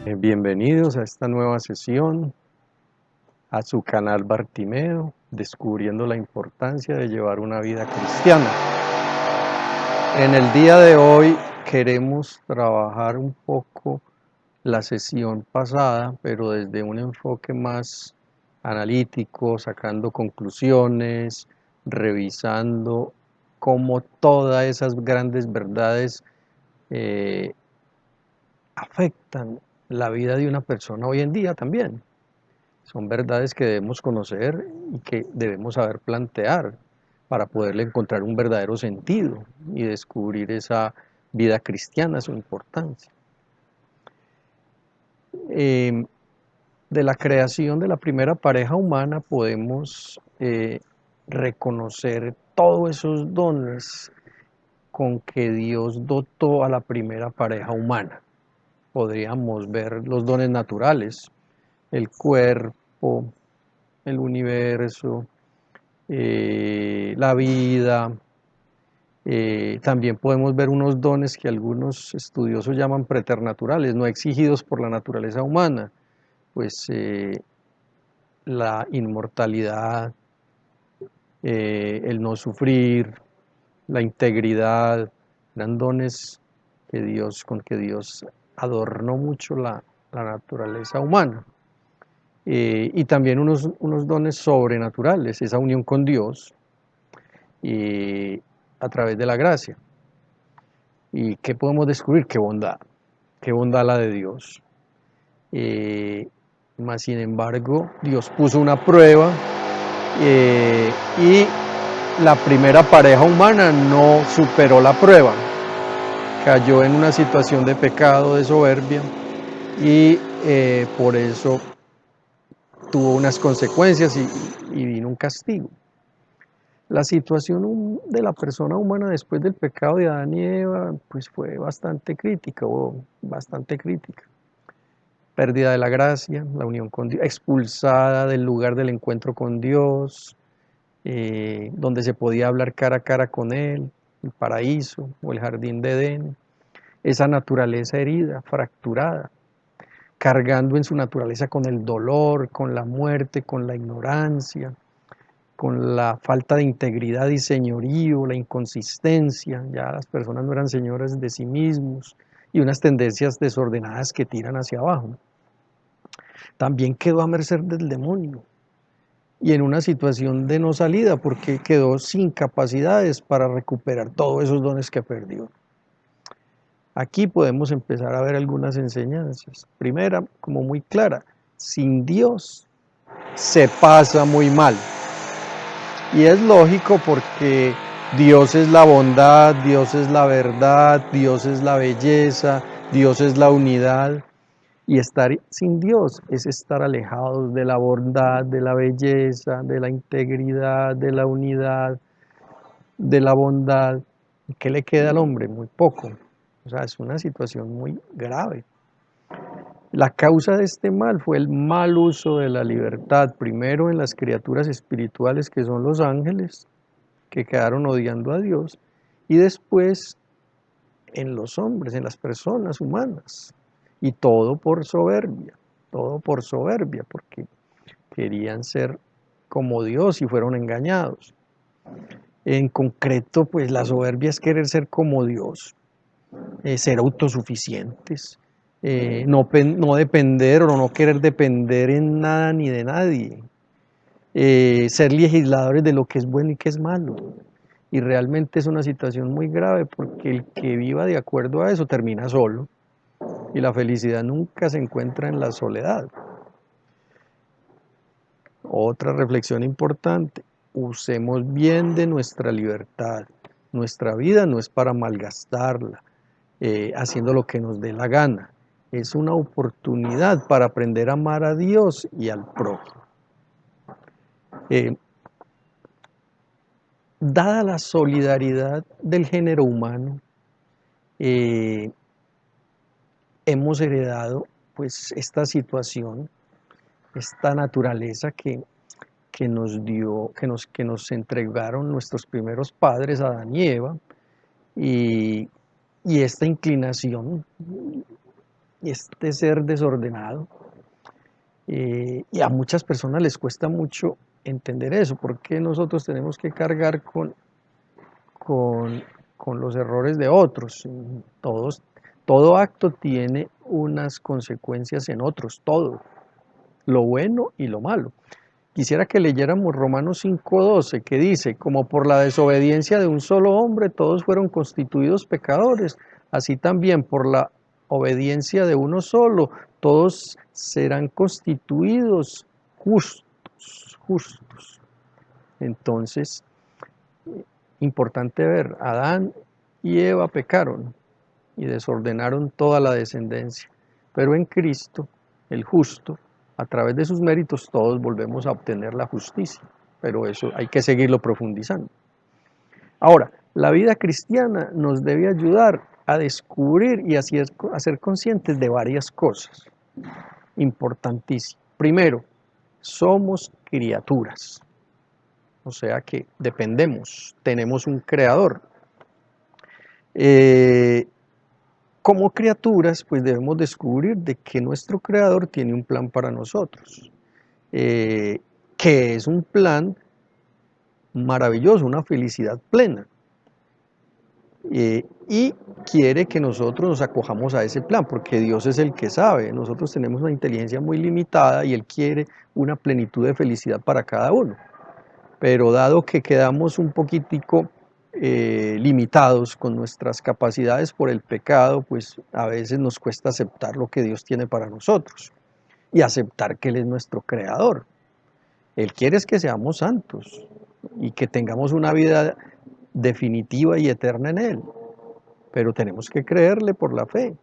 Bienvenidos a esta nueva sesión, a su canal Bartimeo, descubriendo la importancia de llevar una vida cristiana. En el día de hoy queremos trabajar un poco la sesión pasada, pero desde un enfoque más analítico, sacando conclusiones, revisando cómo todas esas grandes verdades eh, afectan la vida de una persona hoy en día también. Son verdades que debemos conocer y que debemos saber plantear para poderle encontrar un verdadero sentido y descubrir esa vida cristiana, su importancia. Eh, de la creación de la primera pareja humana podemos reconocer todos esos dones con que Dios dotó a la primera pareja humana. Podríamos ver los dones naturales, el cuerpo, el universo, la vida. También podemos ver unos dones que algunos estudiosos llaman preternaturales, no exigidos por la naturaleza humana, pues la inmortalidad, el no sufrir, la integridad, eran dones con que Dios adornó mucho la naturaleza humana. Y también unos dones sobrenaturales, esa unión con Dios a través de la gracia. ¿Y qué podemos descubrir? Qué bondad la de Dios. Más sin embargo, Dios puso una prueba y la primera pareja humana no superó la prueba. Cayó en una situación de pecado, de soberbia, y por eso tuvo unas consecuencias y vino un castigo. La situación de la persona humana después del pecado de Adán y Eva pues fue bastante crítica, pérdida de la gracia, la unión con Dios, expulsada del lugar del encuentro con Dios, donde se podía hablar cara a cara con Él, el paraíso o el jardín de Edén, esa naturaleza herida, fracturada, cargando en su naturaleza con el dolor, con la muerte, con la ignorancia, con la falta de integridad y señorío, la inconsistencia, ya las personas no eran señoras de sí mismos, y unas tendencias desordenadas que tiran hacia abajo. También quedó a merced del demonio y en una situación de no salida porque quedó sin capacidades para recuperar todos esos dones que perdió. Aquí podemos empezar a ver algunas enseñanzas. Primera, como muy clara, sin Dios se pasa muy mal. Y es lógico porque Dios es la bondad, Dios es la verdad, Dios es la belleza, Dios es la unidad. Y estar sin Dios es estar alejados de la bondad, de la belleza, de la integridad, de la unidad, de la bondad. ¿Qué le queda al hombre? Muy poco. O sea, es una situación muy grave. La causa de este mal fue el mal uso de la libertad, primero en las criaturas espirituales que son los ángeles, que quedaron odiando a Dios, y después en los hombres, en las personas humanas, y todo por soberbia, porque querían ser como Dios y fueron engañados. En concreto, pues la soberbia es querer ser como Dios, ser autosuficientes, no depender o no querer depender en nada ni de nadie, ser legisladores de lo que es bueno y que es malo. Y realmente es una situación muy grave porque el que viva de acuerdo a eso termina solo y la felicidad nunca se encuentra en la soledad. Otra reflexión importante, usemos bien de nuestra libertad. Nuestra vida no es para malgastarla, haciendo lo que nos dé la gana. Es una oportunidad para aprender a amar a Dios y al prójimo. Eh, Dada la solidaridad del género humano, eh, hemos heredado pues esta situación, esta naturaleza que nos entregaron nuestros primeros padres, Adán y Eva, y, y esta inclinación este ser desordenado. Y a muchas personas les cuesta mucho entender eso, porque nosotros tenemos que cargar con, con los errores de otros. Todo acto tiene unas consecuencias en otros, todo, lo bueno y lo malo. Quisiera que leyéramos Romanos 5:12, que dice, como por la desobediencia de un solo hombre todos fueron constituidos pecadores, así también por la obediencia de uno solo todos serán constituidos justos. Entonces, importante ver, Adán y Eva pecaron y desordenaron toda la descendencia, pero en Cristo, el justo, a través de sus méritos todos volvemos a obtener la justicia, pero eso hay que seguirlo profundizando. Ahora, la vida cristiana nos debe ayudar a descubrir y a ser conscientes de varias cosas importantísimas. Primero, somos criaturas, o sea que dependemos, tenemos un creador. Como criaturas, pues debemos descubrir de que nuestro creador tiene un plan para nosotros, que es un plan maravilloso, una felicidad plena. Y quiere que nosotros nos acojamos a ese plan, porque Dios es el que sabe. Nosotros tenemos una inteligencia muy limitada y Él quiere una plenitud de felicidad para cada uno. Pero dado que quedamos un poquitico limitados con nuestras capacidades por el pecado, pues a veces nos cuesta aceptar lo que Dios tiene para nosotros y aceptar que Él es nuestro creador. Él quiere es que seamos santos y que tengamos una vida definitiva y eterna en Él, pero tenemos que creerle por la fe.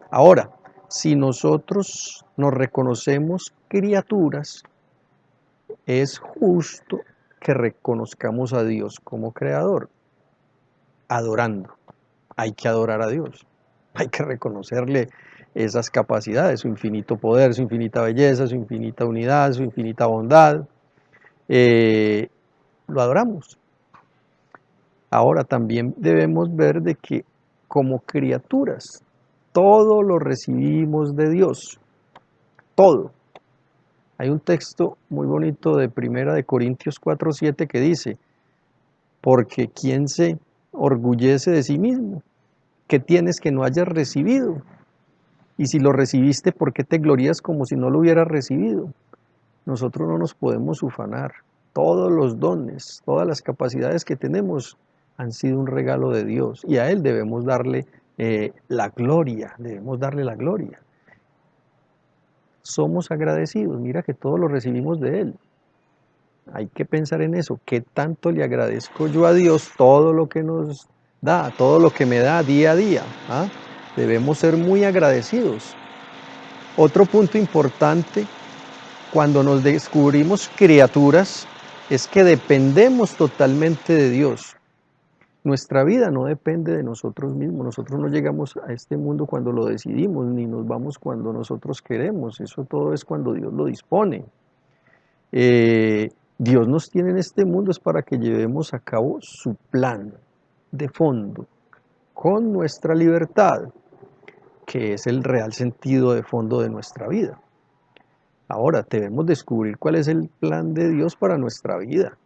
Ahora, si nosotros nos reconocemos criaturas, es justo que reconozcamos a Dios como creador, adorando. Hay que adorar a Dios, hay que reconocerle esas capacidades, su infinito poder, su infinita belleza, su infinita unidad, su infinita bondad. Lo adoramos. Ahora también debemos ver de que como criaturas, todo lo recibimos de Dios, todo. Hay un texto muy bonito de 1 Corintios 4:7 que dice, porque ¿quién se orgullece de sí mismo? ¿Qué tienes que no hayas recibido? Y si lo recibiste, ¿por qué te glorías como si no lo hubieras recibido? Nosotros no nos podemos ufanar. Todos los dones, todas las capacidades que tenemos han sido un regalo de Dios y a Él debemos darle la gloria, debemos darle la gloria. Somos agradecidos, mira que todo lo recibimos de Él. Hay que pensar en eso, ¿qué tanto le agradezco yo a Dios todo lo que nos da, todo lo que me da día a día? ¿Ah? Debemos ser muy agradecidos. Otro punto importante cuando nos descubrimos criaturas es que dependemos totalmente de Dios. Nuestra vida no depende de nosotros mismos, nosotros no llegamos a este mundo cuando lo decidimos, ni nos vamos cuando nosotros queremos, eso todo es cuando Dios lo dispone. Dios nos tiene en este mundo es para que llevemos a cabo su plan de fondo, con nuestra libertad, que es el real sentido de fondo de nuestra vida. Ahora debemos descubrir cuál es el plan de Dios para nuestra vida.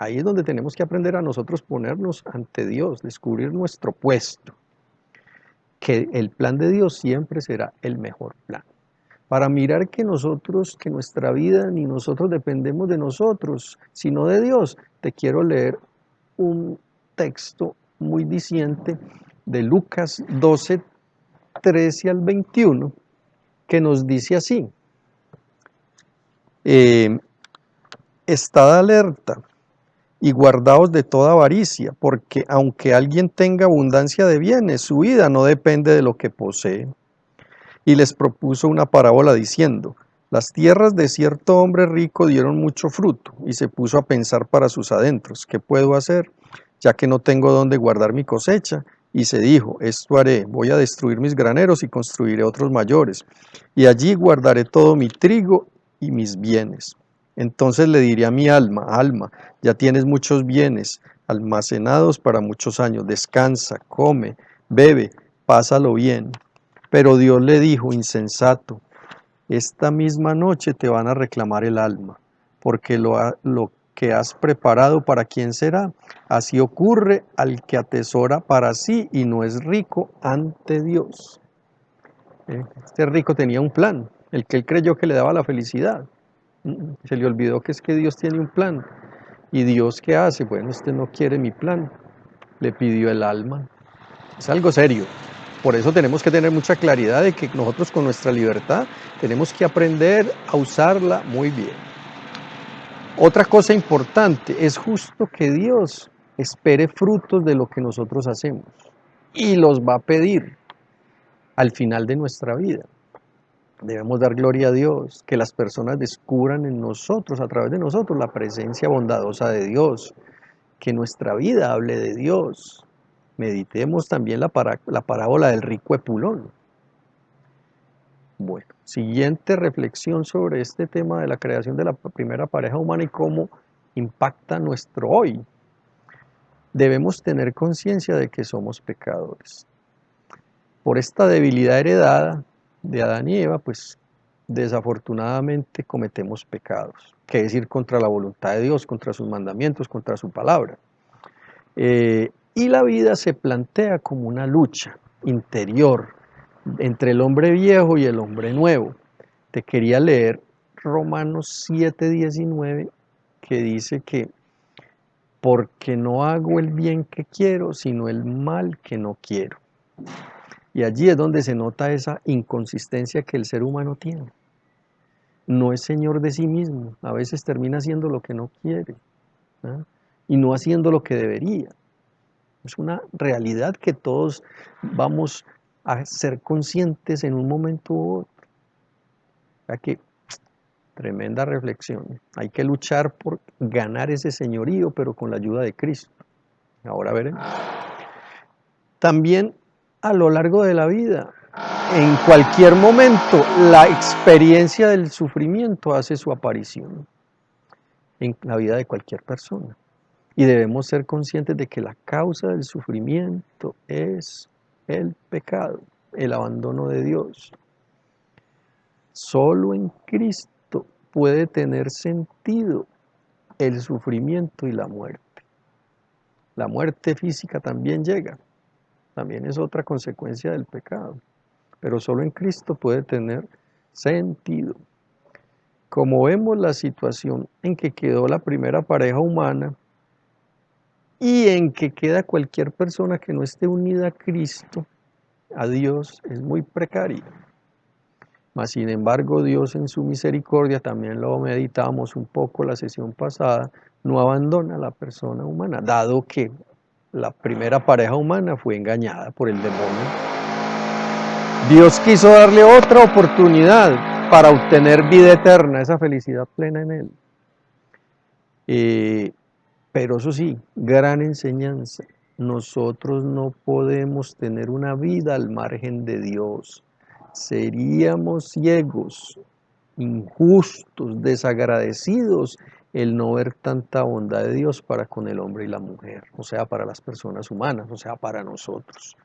Ahí es donde tenemos que aprender a nosotros ponernos ante Dios, descubrir nuestro puesto, que el plan de Dios siempre será el mejor plan. Para mirar que nosotros, que nuestra vida, ni nosotros dependemos de nosotros, sino de Dios, te quiero leer un texto muy diciente de Lucas 12:13 al 21, que nos dice así, estad alerta y guardaos de toda avaricia, porque aunque alguien tenga abundancia de bienes, su vida no depende de lo que posee. Y les propuso una parábola diciendo, las tierras de cierto hombre rico dieron mucho fruto, y se puso a pensar para sus adentros, ¿qué puedo hacer? Ya que no tengo dónde guardar mi cosecha. Y se dijo, esto haré, voy a destruir mis graneros y construiré otros mayores, y allí guardaré todo mi trigo y mis bienes. Entonces le diré a mi alma, alma, ya tienes muchos bienes almacenados para muchos años, descansa, come, bebe, pásalo bien. Pero Dios le dijo, insensato, esta misma noche te van a reclamar el alma, porque lo que has preparado para quién será. Así ocurre al que atesora para sí y no es rico ante Dios. Este rico tenía un plan, el que él creyó que le daba la felicidad. Se le olvidó que es que Dios tiene un plan. ¿Y Dios qué hace? Bueno, este no quiere mi plan. Le pidió el alma. Es algo serio. Por eso tenemos que tener mucha claridad de que nosotros con nuestra libertad tenemos que aprender a usarla muy bien. Otra cosa importante, es justo que Dios espere frutos de lo que nosotros hacemos y los va a pedir al final de nuestra vida. Debemos dar gloria a Dios, que las personas descubran en nosotros, a través de nosotros, la presencia bondadosa de Dios, que nuestra vida hable de Dios. Meditemos también la parábola del rico Epulón. Bueno, siguiente reflexión sobre este tema de la creación de la primera pareja humana y cómo impacta nuestro hoy. Debemos tener conciencia de que somos pecadores. Por esta debilidad heredada de Adán y Eva, pues desafortunadamente cometemos pecados, que es ir contra la voluntad de Dios, contra sus mandamientos, contra su palabra. Y la vida se plantea como una lucha interior entre el hombre viejo y el hombre nuevo. Te quería leer Romanos 7:19, que dice que porque no hago el bien que quiero, sino el mal que no quiero. Y allí es donde se nota esa inconsistencia que el ser humano tiene. No es señor de sí mismo, a veces termina haciendo lo que no quiere, ¿eh? Y no haciendo lo que debería. Es una realidad que todos vamos a ser conscientes en un momento u otro. O sea que, tremenda reflexión. Hay que luchar por ganar ese señorío, pero con la ayuda de Cristo. Ahora veremos. También a lo largo de la vida, en cualquier momento, la experiencia del sufrimiento hace su aparición en la vida de cualquier persona. Y debemos ser conscientes de que la causa del sufrimiento es el pecado, el abandono de Dios. Solo en Cristo puede tener sentido el sufrimiento y la muerte. La muerte física también llega, también es otra consecuencia del pecado, pero solo en Cristo puede tener sentido. Como vemos la situación en que quedó la primera pareja humana y en que queda cualquier persona que no esté unida a Cristo, a Dios, es muy precaria. Mas sin embargo, Dios en su misericordia, también lo meditamos un poco la sesión pasada, no abandona a la persona humana, dado que la primera pareja humana fue engañada por el demonio. Dios quiso darle otra oportunidad para obtener vida eterna, esa felicidad plena en él. Pero eso sí, gran enseñanza. Nosotros no podemos tener una vida al margen de Dios. Seríamos ciegos, injustos, desagradecidos el no ver tanta bondad de Dios para con el hombre y la mujer, o sea, para las personas humanas, o sea, para nosotros.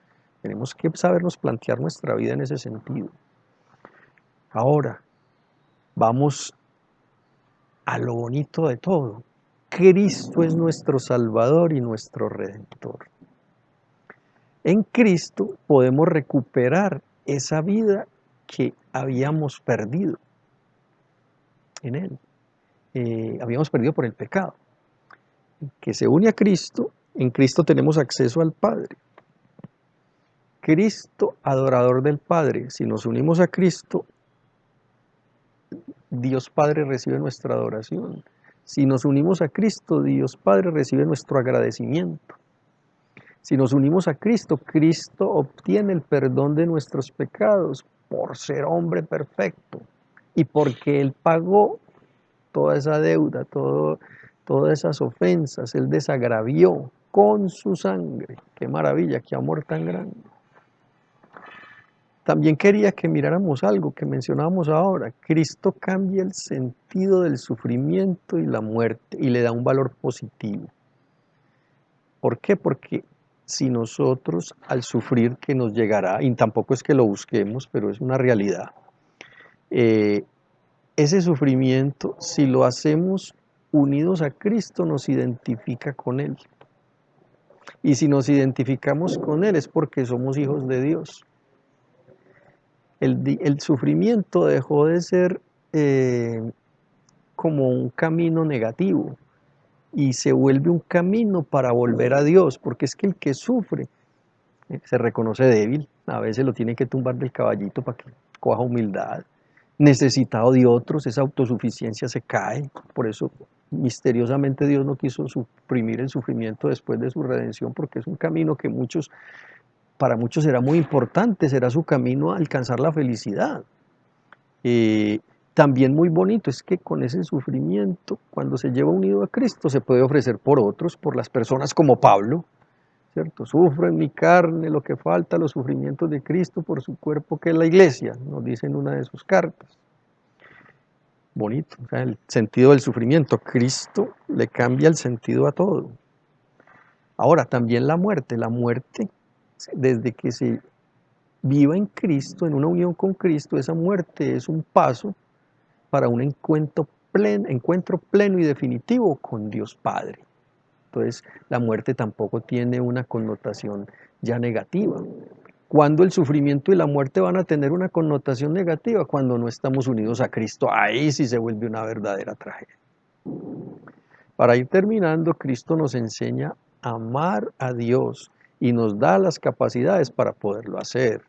Tenemos que sabernos plantear nuestra vida en ese sentido. Ahora, vamos a lo bonito de todo. Cristo es nuestro Salvador y nuestro Redentor. En Cristo podemos recuperar esa vida que habíamos perdido en Él. Habíamos perdido por el pecado. Que se une a Cristo, en Cristo tenemos acceso al Padre. Cristo, adorador del Padre. Si nos unimos a Cristo, Dios Padre recibe nuestra adoración. Si nos unimos a Cristo, Dios Padre recibe nuestro agradecimiento. Si nos unimos a Cristo, Cristo obtiene el perdón de nuestros pecados por ser hombre perfecto y porque Él pagó toda esa deuda, todas esas ofensas, Él desagravió con su sangre. ¡Qué maravilla, qué amor tan grande! También quería que miráramos algo que mencionábamos ahora. Cristo cambia el sentido del sufrimiento y la muerte y le da un valor positivo. ¿Por qué? Porque si nosotros al sufrir que nos llegará, y tampoco es que lo busquemos, pero es una realidad, eh, ese sufrimiento, si lo hacemos unidos a Cristo, nos identifica con Él. Y si nos identificamos con Él es porque somos hijos de Dios. El sufrimiento dejó de ser como un camino negativo y se vuelve un camino para volver a Dios, porque es que el que sufre se reconoce débil, a veces lo tiene que tumbar del caballito para que coja humildad, necesitado de otros, esa autosuficiencia se cae, por eso misteriosamente Dios no quiso suprimir el sufrimiento después de su redención, porque es un camino que para muchos será muy importante, será su camino a alcanzar la felicidad. Eh, También muy bonito es que con ese sufrimiento, cuando se lleva unido a Cristo, se puede ofrecer por otros, por las personas como Pablo, ¿cierto? Sufro en mi carne lo que falta, los sufrimientos de Cristo por su cuerpo que es la iglesia, nos dice en una de sus cartas. Bonito, o sea, el sentido del sufrimiento. Cristo le cambia el sentido a todo. Ahora, también la muerte, desde que se viva en Cristo, en una unión con Cristo, esa muerte es un paso para un encuentro pleno y definitivo con Dios Padre. Entonces, la muerte tampoco tiene una connotación ya negativa. Cuando el sufrimiento y la muerte van a tener una connotación negativa, cuando no estamos unidos a Cristo, ahí sí se vuelve una verdadera tragedia. Para ir terminando, Cristo nos enseña a amar a Dios y nos da las capacidades para poderlo hacer.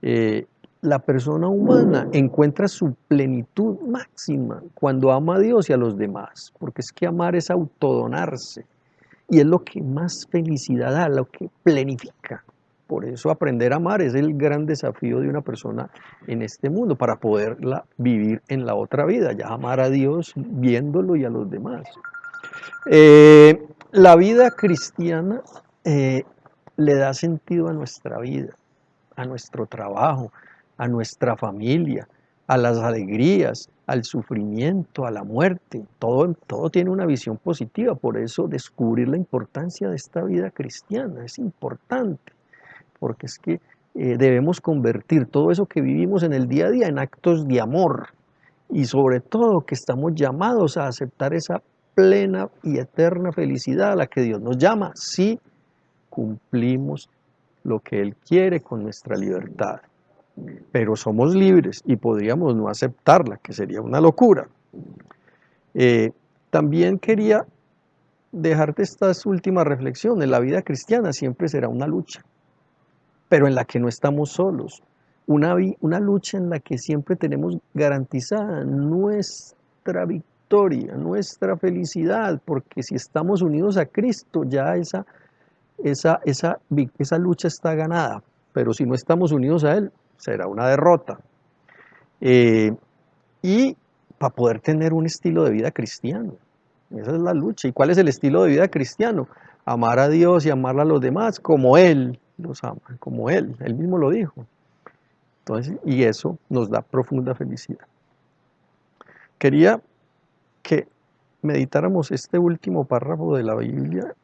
Eh, la persona humana encuentra su plenitud máxima cuando ama a Dios y a los demás, porque es que amar es autodonarse y es lo que más felicidad da, lo que plenifica. Por eso aprender a amar es el gran desafío de una persona en este mundo, para poderla vivir en la otra vida, ya amar a Dios viéndolo y a los demás. La vida cristiana le da sentido a nuestra vida, a nuestro trabajo, a nuestra familia, a las alegrías, al sufrimiento, a la muerte. Todo tiene una visión positiva, por eso descubrir la importancia de esta vida cristiana es importante, porque es que debemos convertir todo eso que vivimos en el día a día en actos de amor y sobre todo que estamos llamados a aceptar esa plena y eterna felicidad a la que Dios nos llama si cumplimos lo que Él quiere con nuestra libertad. Pero somos libres y podríamos no aceptarla, que sería una locura. También quería dejarte estas últimas reflexiones. La vida cristiana siempre será una lucha, pero en la que no estamos solos. Una lucha en la que siempre tenemos garantizada nuestra victoria, nuestra felicidad, porque si estamos unidos a Cristo, ya esa lucha está ganada, pero si no estamos unidos a Él, será una derrota. Y para poder tener un estilo de vida cristiano, esa es la lucha. ¿Y cuál es el estilo de vida cristiano? Amar a Dios y amar a los demás como Él los ama, como Él mismo lo dijo. Entonces, y eso nos da profunda felicidad. Quería que meditáramos este último párrafo de la Biblia,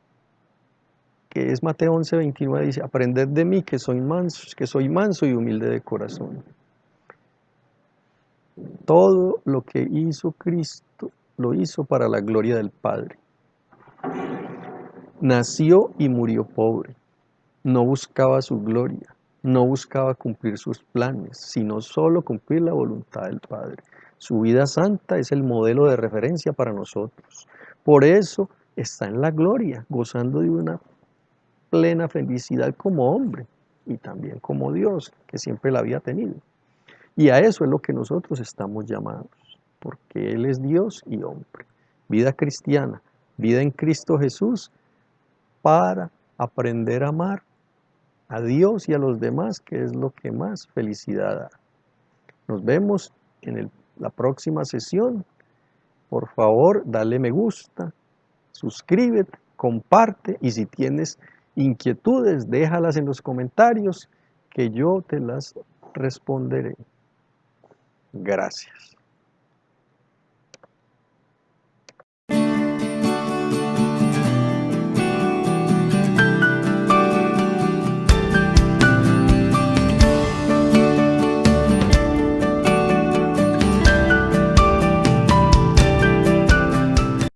que es Mateo 11:29, dice: aprended de mí que soy manso y humilde de corazón. Todo lo que hizo Cristo lo hizo para la gloria del Padre. Nació y murió pobre, no buscaba su gloria, no buscaba cumplir sus planes, sino solo cumplir la voluntad del Padre. Su vida santa es el modelo de referencia para nosotros. Por eso está en la gloria, gozando de una plena felicidad como hombre y también como Dios, que siempre la había tenido. Y a eso es lo que nosotros estamos llamados, porque Él es Dios y hombre. Vida cristiana, vida en Cristo Jesús, para aprender a amar a Dios y a los demás, que es lo que más felicidad da. Nos vemos en la próxima sesión. Por favor, dale me gusta, suscríbete, comparte y si tienes inquietudes, déjalas en los comentarios que yo te las responderé. Gracias.